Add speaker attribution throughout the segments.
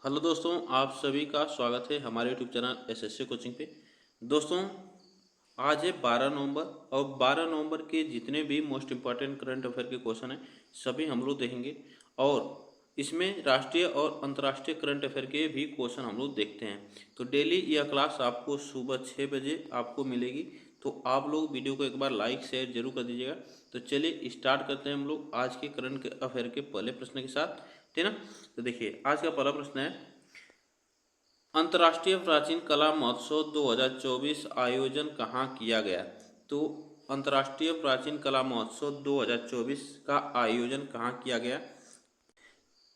Speaker 1: Hello दोस्तों, आप सभी का स्वागत है हमारे यूट्यूब चैनल एसएससी कोचिंग पे। दोस्तों, आज है 12 नवंबर और 12 नवंबर के जितने भी मोस्ट इम्पॉर्टेंट करंट अफेयर के क्वेश्चन हैं सभी हम लोग देखेंगे और इसमें राष्ट्रीय और अंतर्राष्ट्रीय करंट अफेयर के भी क्वेश्चन हम लोग देखते हैं। तो डेली यह क्लास आपको सुबह 6 बजे आपको मिलेगी, तो आप लोग वीडियो को एक बार लाइक शेयर जरूर कर दीजिएगा। तो चलिए स्टार्ट करते हैं हम लोग आज के करंट अफेयर के पहले प्रश्न के साथ, ठीक ना। तो देखिए, आज का पहला प्रश्न है, अंतर्राष्ट्रीय प्राचीन कला महोत्सव 2024 आयोजन कहाँ किया गया। तो अंतर्राष्ट्रीय प्राचीन कला महोत्सव 2024 का आयोजन कहाँ किया गया,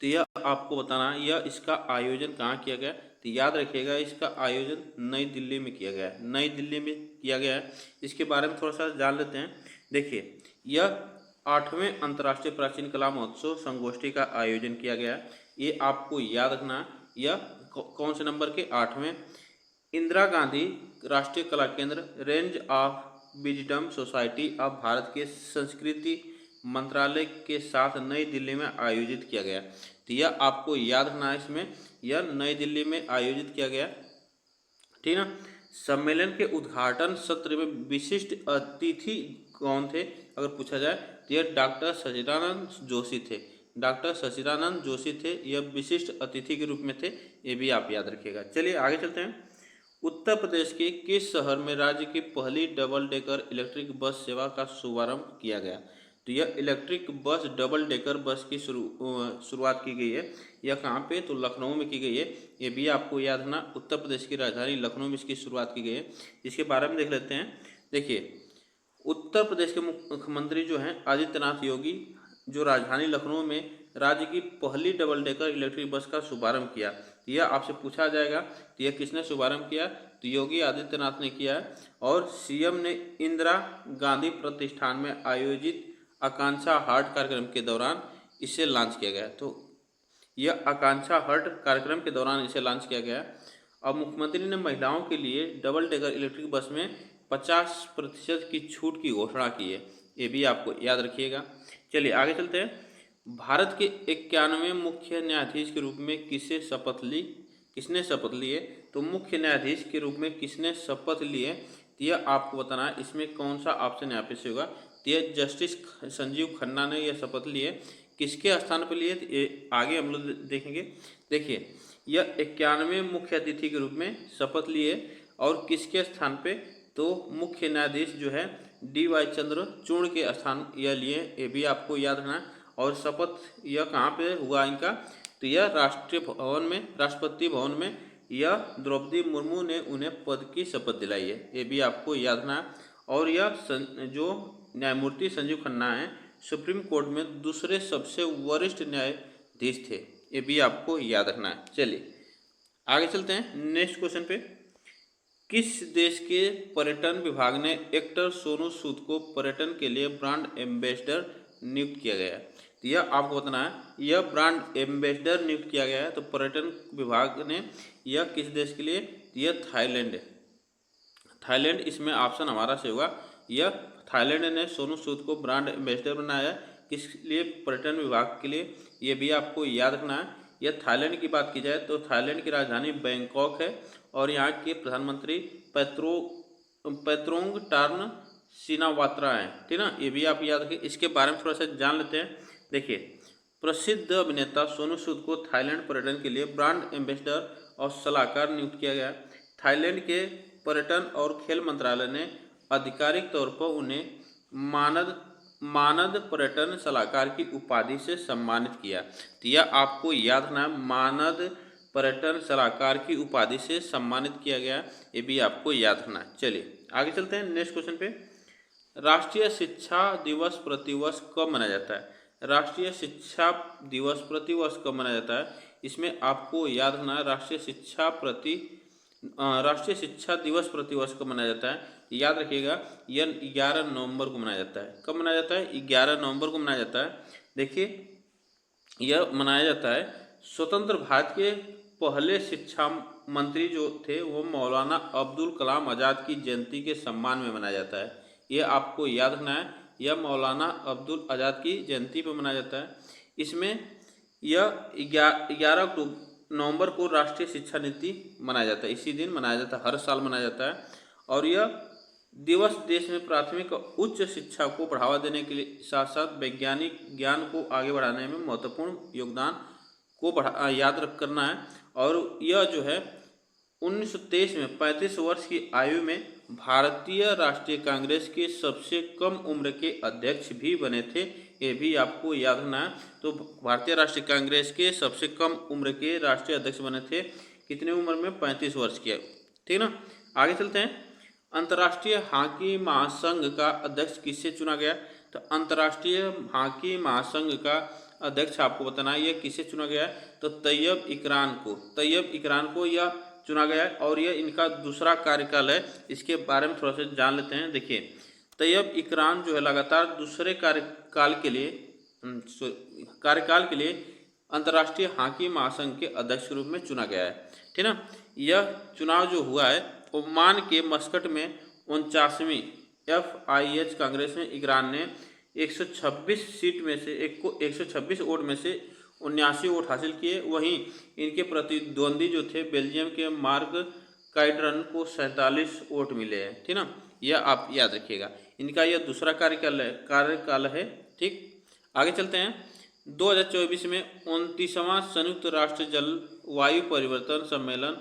Speaker 1: तो यह आपको बताना है। यह इसका आयोजन कहाँ किया गया, तो याद रखिएगा इसका आयोजन नई दिल्ली में किया गया है। नई दिल्ली में किया गया है। इसके बारे में थोड़ा सा जान लेते हैं। देखिए, यह 8वें अंतर्राष्ट्रीय प्राचीन कला महोत्सव संगोष्ठी का आयोजन किया गया है। ये आपको याद रखना है। यह कौन से नंबर के, 8वें इंदिरा गांधी राष्ट्रीय कला केंद्र, range of wisdom society of Bharat के संस्कृति मंत्रालय के साथ नई दिल्ली में आयोजित किया गया। तो यह आपको याद रखना है। इसमें यह नई दिल्ली में आयोजित किया गया, ठीक ना। सम्मेलन के उद्घाटन सत्र में विशिष्ट अतिथि कौन थे, अगर पूछा जाए तो यह डॉक्टर सचिदानंद जोशी थे। डॉक्टर सचिदानंद जोशी थे, यह विशिष्ट अतिथि के रूप में थे। ये भी आप याद रखिएगा। चलिए आगे चलते हैं। उत्तर प्रदेश के किस शहर में राज्य की पहली डबल डेकर इलेक्ट्रिक बस सेवा का शुभारंभ किया गया। तो यह electric bus double decker bus की शुरुआत की गई है। यह कहाँ पे, तो लखनऊ में की गई है। ये भी आपको याद रखना, उत्तर प्रदेश की राजधानी लखनऊ में इसकी शुरुआत की गई है। इसके बारे में देख लेते हैं। देखिए, उत्तर प्रदेश के मुख्यमंत्री जो हैं आदित्यनाथ योगी, जो राजधानी लखनऊ में राज्य की पहली डबल डेकर इलेक्ट्रिक बस का शुभारंभ किया। यह आपसे पूछा जाएगा तो यह किसने शुभारंभ किया, तो योगी आदित्यनाथ ने किया है। और सीएम ने इंदिरा गांधी प्रतिष्ठान में आयोजित आकांक्षा हार्ट कार्यक्रम के दौरान इसे लॉन्च किया गया। तो यह आकांक्षा हार्ट कार्यक्रम के दौरान इसे लॉन्च किया गया। अब मुख्यमंत्री ने महिलाओं के लिए डबल डेकर इलेक्ट्रिक बस में 50% की छूट की घोषणा की है। ये भी आपको याद रखिएगा। चलिए आगे चलते हैं। भारत के 91वें मुख्य न्यायाधीश के रूप में किसने शपथ लिए। तो मुख्य न्यायाधीश के रूप में किसने शपथ लिए, तो यह आपको बताना है। इसमें कौन सा ऑप्शन यहाँ पे से होगा, तो यह जस्टिस संजीव खन्ना ने यह शपथ लिए। किसके स्थान पर लिए, तो ये आगे हम लोग देखेंगे। देखिए, यह 91वें मुख्य अतिथि के रूप में शपथ लिए और किसके स्थान पे, तो मुख्य न्यायाधीश जो है DY चंद्रचूड़ के स्थान यह लिए। ये भी आपको याद रखना है। और शपथ यह कहाँ पे हुआ इनका, तो यह राष्ट्रीय भवन में, राष्ट्रपति भवन में यह द्रौपदी मुर्मू ने उन्हें पद की शपथ दिलाई है। ये भी आपको याद रखना है। और यह जो न्यायमूर्ति संजीव खन्ना है, सुप्रीम कोर्ट में दूसरे सबसे वरिष्ठ न्यायाधीश थे। ये भी आपको याद रखना है। चलिए आगे चलते हैं नेक्स्ट क्वेश्चन पे। किस देश के पर्यटन विभाग ने एक्टर सोनू सूद को पर्यटन के लिए ब्रांड एम्बेसडर नियुक्त किया गया है। तो यह आपको बताना है। यह ब्रांड एम्बेसडर नियुक्त किया गया है, तो पर्यटन विभाग ने यह किस देश के लिए, यह थाईलैंड है। थाईलैंड इसमें ऑप्शन हमारा से होगा। यह थाईलैंड ने सोनू सूद को ब्रांड एम्बेसडर बनाया है, किस लिए, पर्यटन विभाग के लिए। ये भी आपको याद रखना है। यह थाईलैंड की बात की जाए तो थाईलैंड की राजधानी बैंकॉक है और यहाँ के प्रधानमंत्री पैत्रोंग टार्न सिनावात्रा हैं, ठीक ना। ये भी आप याद रखें। इसके बारे में थोड़ा सा जान लेते हैं। देखिए, प्रसिद्ध अभिनेता सोनू सूद को थाईलैंड पर्यटन के लिए ब्रांड एम्बेसडर और सलाहकार नियुक्त किया गया। थाईलैंड के पर्यटन और खेल मंत्रालय ने आधिकारिक तौर पर उन्हें मानद मानद पर्यटन सलाहकार की उपाधि से सम्मानित किया। तो यह आपको याद रखना है, मानद पर्यटन सलाहकार की उपाधि से सम्मानित किया गया। ये भी आपको याद रखना है। चलिए आगे चलते हैं नेक्स्ट क्वेश्चन पे। राष्ट्रीय शिक्षा दिवस प्रतिवर्ष कब मनाया जाता है। राष्ट्रीय शिक्षा दिवस प्रतिवर्ष कब मनाया जाता है, इसमें आपको याद रखना है। राष्ट्रीय शिक्षा दिवस प्रतिवर्ष कब मनाया जाता है, याद रखिएगा। यह 11 नवंबर को मनाया जाता है। कब मनाया जाता है, 11 नवंबर को मनाया जाता है। देखिए, यह मनाया जाता है, स्वतंत्र भारत के पहले शिक्षा मंत्री जो थे वो मौलाना अब्दुल कलाम आज़ाद की जयंती के सम्मान में मनाया जाता है। यह आपको याद रखना है। यह मौलाना अब्दुल आज़ाद की जयंती पर मनाया जाता है। इसमें यह 11 नवंबर को राष्ट्रीय शिक्षा नीति मनाया जाता है। इसी दिन मनाया जाता है, हर साल मनाया जाता है। और यह दिवस देश में प्राथमिक और उच्च शिक्षा को बढ़ावा देने के लिए साथ साथ वैज्ञानिक ज्ञान को आगे बढ़ाने में महत्वपूर्ण योगदान को याद रख करना है। और यह जो है 1923 में 35 वर्ष की आयु में भारतीय राष्ट्रीय कांग्रेस के सबसे कम उम्र के अध्यक्ष भी बने थे। ये भी आपको याद रखना है। तो भारतीय राष्ट्रीय कांग्रेस के सबसे कम उम्र के राष्ट्रीय अध्यक्ष बने थे, कितनी उम्र में? 35 वर्ष के। ठीक ना। आगे चलते हैं। अंतर्राष्ट्रीय हॉकी महासंघ का अध्यक्ष किससे चुना गया? तो अंतर्राष्ट्रीय हॉकी महासंघ का अध्यक्ष आपको बताना है, यह किससे चुना गया है? तो तैयब इकरान को यह चुना गया है। और यह इनका दूसरा कार्यकाल है। इसके बारे में थोड़ा सा जान लेते हैं। देखिए, तैयब इकरान जो है लगातार दूसरे कार्यकाल के लिए अंतर्राष्ट्रीय हॉकी महासंघ के अध्यक्ष के रूप में चुना गया है। ठीक ना। यह चुनाव जो हुआ है ओमान के मस्कट में 49वीं FIH कांग्रेस में इकरान ने 126 सीट में से 126 वोट में से 79 वोट हासिल किए। वहीं इनके प्रतिद्वंदी जो थे बेल्जियम के मार्क काइड्रन को 47 वोट मिले हैं। ठीक ना। यह आप याद रखिएगा। इनका यह दूसरा कार्यकाल है। ठीक, आगे चलते हैं। 2024 में 29वां संयुक्त राष्ट्र जलवायु परिवर्तन सम्मेलन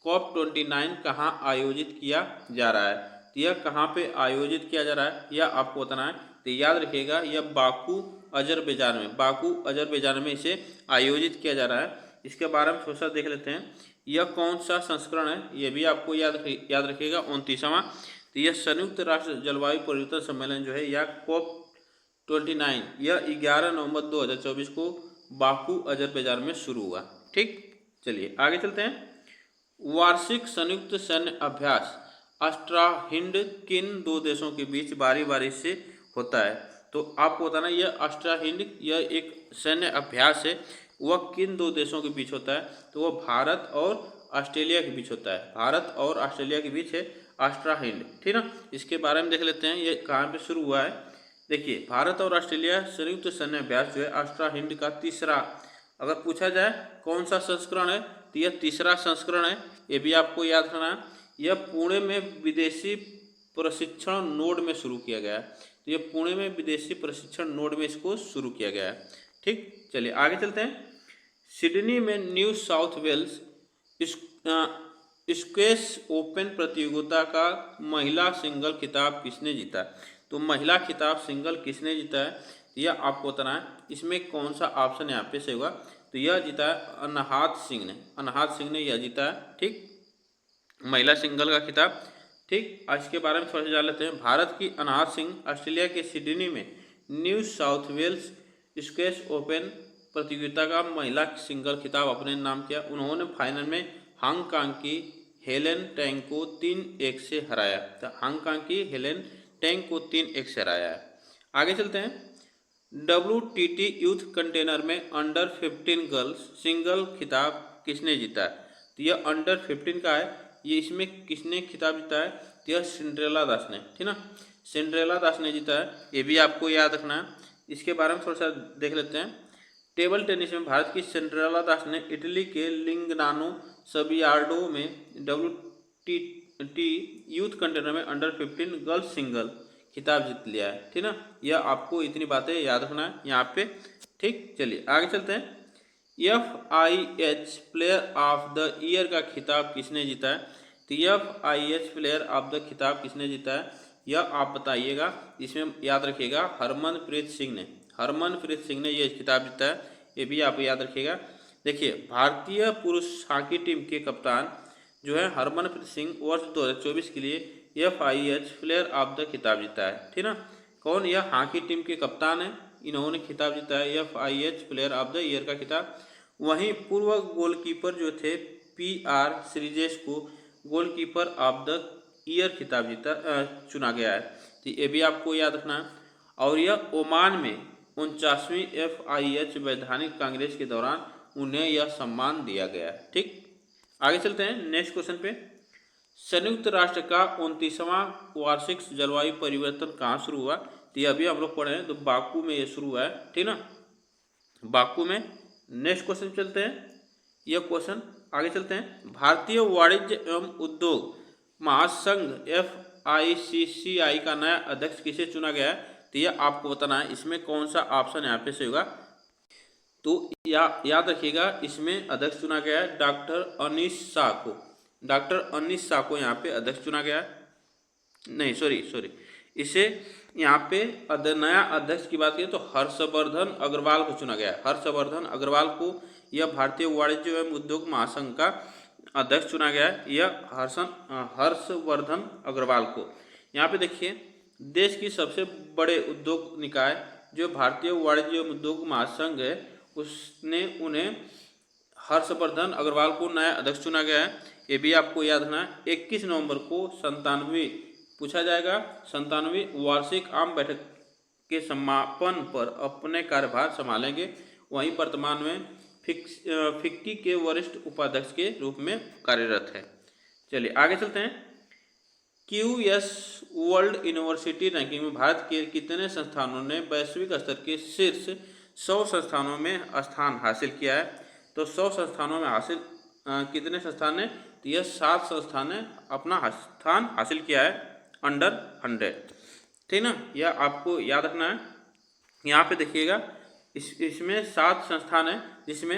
Speaker 1: COP29 कहाँ आयोजित किया जा रहा है? तो यह कहाँ पे आयोजित किया जा रहा है यह आपको बताना है। तो याद रखिएगा, यह बाकू अजरबैजान में इसे आयोजित किया जा रहा है। इसके बारे में थोड़ा सा देख लेते हैं। यह कौन सा संस्करण है, यह भी आपको याद रखिएगा, 29वां। तो यह संयुक्त राष्ट्र जलवायु परिवर्तन सम्मेलन जो है या COP29 यह 11 नवंबर 2024 को बाकू अजरबैजान में शुरू हुआ। ठीक, चलिए आगे चलते हैं। वार्षिक संयुक्त सैन्य अभ्यास अष्ट्राहिंड किन दो देशों के बीच बारी बारी से होता है? तो आपको बताना, यह अष्ट्राहिंड यह एक सैन्य अभ्यास है, वह किन दो देशों के बीच होता है? तो वह भारत और ऑस्ट्रेलिया के बीच होता है। भारत और ऑस्ट्रेलिया के बीच है अष्ट्राहिंड। ठीक ना। इसके बारे में देख लेते हैं, ये कहाँ पे शुरू हुआ है। देखिए, भारत और ऑस्ट्रेलिया संयुक्त सैन्य अभ्यास जो है अष्ट्राहिंड का तीसरा, अगर पूछा जाए कौन सा संस्करण है तो यह तीसरा संस्करण है। ये भी आपको याद रखना है। यह पुणे में विदेशी प्रशिक्षण नोड में शुरू किया गया है। तो ये पुणे में विदेशी प्रशिक्षण नोड में इसको शुरू किया गया है। ठीक, चलिए आगे चलते हैं। सिडनी में New South Wales squash open प्रतियोगिता का महिला सिंगल खिताब किसने जीता? तो महिला खिताब सिंगल किसने जीता है यह आपको बताना है। इसमें कौन सा ऑप्शन यहाँ पे से होगा? तो यह जीता है अनहात सिंह ने यह जीता है। ठीक, महिला सिंगल का खिताब। ठीक, आज के बारे में थोड़ा सा जान लेते हैं। भारत की अनहात सिंह ऑस्ट्रेलिया के सिडनी में New South Wales squash open प्रतियोगिता का महिला सिंगल खिताब अपने नाम किया। उन्होंने फाइनल में हांगकांग की हेलेन टैंग को 3-1 से हराया। तो हांगकांग की हेलेन टैंग को 3-1 से हराया है। आगे चलते हैं। WTT यूथ कंटेनर में अंडर 15 गर्ल्स सिंगल खिताब किसने जीता है? तो यह अंडर 15 का है। ये इसमें किसने खिताब जीता है? तो यह सिंड्रेला दास ने। ठीक ना, सिंड्रेला दास ने जीता है। ये भी आपको याद रखना है। इसके बारे में थोड़ा सा देख लेते हैं। टेबल टेनिस में भारत की सिंड्रेला दास ने इटली के लिंगनानो सबियार्डो में WTT यूथ कंटेनर में अंडर 15 गर्ल्स सिंगल खिताब जीत लिया है। ठीक ना, यह आपको इतनी बातें याद रखना है यहाँ पे। ठीक, चलिए आगे चलते हैं। FIH player of the year का खिताब किसने जीता है? तो FIH प्लेयर ऑफ द खिताब किसने जीता है यह आप बताइएगा। इसमें याद रखिएगा हरमनप्रीत सिंह ने यह खिताब जीता है। ये भी आप याद रखिएगा। देखिए, भारतीय पुरुष हॉकी टीम के कप्तान जो है हरमनप्रीत सिंह वर्ष 2024 के लिए FIH प्लेयर ऑफ द खिताब जीता है। ठीक ना, कौन? यह हॉकी टीम के कप्तान है, इन्होंने खिताब जीता है FIH player of the year का खिताब। वहीं पूर्व गोलकीपर जो थे PR श्रीजेश को गोलकीपर ऑफ द ईयर खिताब चुना गया है। तो ये भी आपको याद रखना है। और यह ओमान में 49वीं FIH वैधानिक कांग्रेस के दौरान उन्हें यह सम्मान दिया गया है। ठीक, आगे चलते हैं नेक्स्ट क्वेश्चन पे। संयुक्त राष्ट्र का 29वां वार्षिक जलवायु परिवर्तन कहाँ शुरू हुआ? तो ये अभी हम लोग पढ़े हैं, तो बाकू में ये शुरू हुआ है। ठीक ना, बाकू में। नेक्स्ट क्वेश्चन चलते हैं। यह क्वेश्चन। आगे चलते हैं। भारतीय वाणिज्य एवं उद्योग महासंघ FICCI का नया अध्यक्ष किसे चुना गया है? तो यह आपको बताना है। इसमें कौन सा ऑप्शन यहाँ पे सही होगा? तो याद रखिएगा, इसमें अध्यक्ष चुना गया है डॉक्टर अनीश शाह को। डॉक्टर अनीश शाह को यहाँ पे अध्यक्ष चुना गया है। नहीं, सॉरी, इसे यहाँ पे नया अध्यक्ष की बात करें तो हर्षवर्धन अग्रवाल को चुना गया है। हर्षवर्धन अग्रवाल को यह भारतीय वाणिज्य एवं उद्योग महासंघ का अध्यक्ष चुना गया है, यह हर्षवर्धन अग्रवाल को। यहाँ पे देखिए, देश की सबसे बड़े उद्योग निकाय जो भारतीय वाणिज्य एवं उद्योग महासंघ है, उसने उन्हें हर्षवर्धन अग्रवाल को नया अध्यक्ष चुना गया है। ये भी आपको याद रखना है। 21 नवंबर को 97 पूछा जाएगा। 97वीं वार्षिक आम बैठक के समापन पर अपने कार्यभार संभालेंगे। वहीं वर्तमान में फिक्की के वरिष्ठ उपाध्यक्ष के रूप में कार्यरत है। चलिए आगे चलते हैं। QS वर्ल्ड यूनिवर्सिटी रैंकिंग में भारत के कितने संस्थानों ने वैश्विक स्तर के शीर्ष 100 संस्थानों में स्थान हासिल किया है? तो 100 संस्थानों में हासिल कितने संस्थान ने? तो यह 7 संस्थान ने अपना स्थान हासिल किया है अंडर 100। ठीक ना, यह आपको याद रखना है। यहाँ पे देखिएगा, इसमें 7 संस्थान है, जिसमें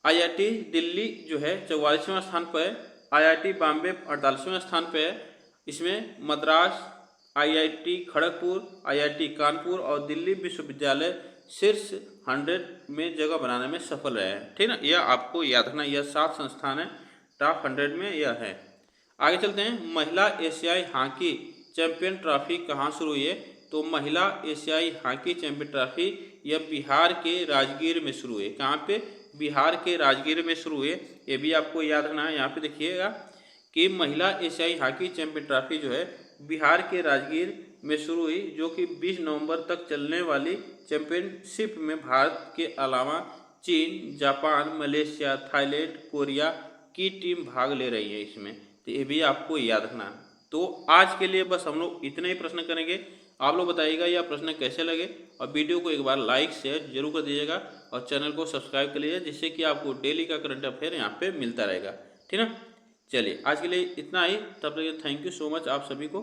Speaker 1: IIT दिल्ली जो है 44वें स्थान पर है, IIT बॉम्बे 48वें स्थान पर है, इसमें मद्रास, IIT खड़गपुर, IIT कानपुर और दिल्ली विश्वविद्यालय शीर्ष 100 में जगह बनाने में सफल रहे हैं। ठीक ना, यह आपको याद रखना। यह 7 संस्थान है, टॉप 100 में यह है। आगे चलते हैं। महिला एशियाई हॉकी चैंपियन ट्रॉफी कहाँ शुरू हुई है? तो महिला एशियाई हॉकी चैंपियन ट्रॉफी यह बिहार के राजगीर में शुरू हुई है। कहाँ पे? बिहार के राजगीर में शुरू हुई है। ये भी आपको याद रखना है। यहाँ पे देखिएगा कि महिला एशियाई हॉकी चैंपियन ट्रॉफी जो है बिहार के राजगीर में शुरू हुई, जो कि 20 नवंबर तक चलने वाली चैंपियनशिप में भारत के अलावा चीन, जापान, मलेशिया, थाईलैंड, कोरिया की टीम भाग ले रही है इसमें। तो ये भी आपको याद रखना है। तो आज के लिए बस हम लोग इतने ही प्रश्न करेंगे। आप लोग बताइएगा यह प्रश्न कैसे लगे, और वीडियो को एक बार लाइक शेयर जरूर कर दीजिएगा, और चैनल को सब्सक्राइब कर लीजिए, जिससे कि आपको डेली का करंट अफेयर यहाँ पे मिलता रहेगा। ठीक ना, चलिए आज के लिए इतना ही। तब तक थैंक यू सो मच आप सभी को।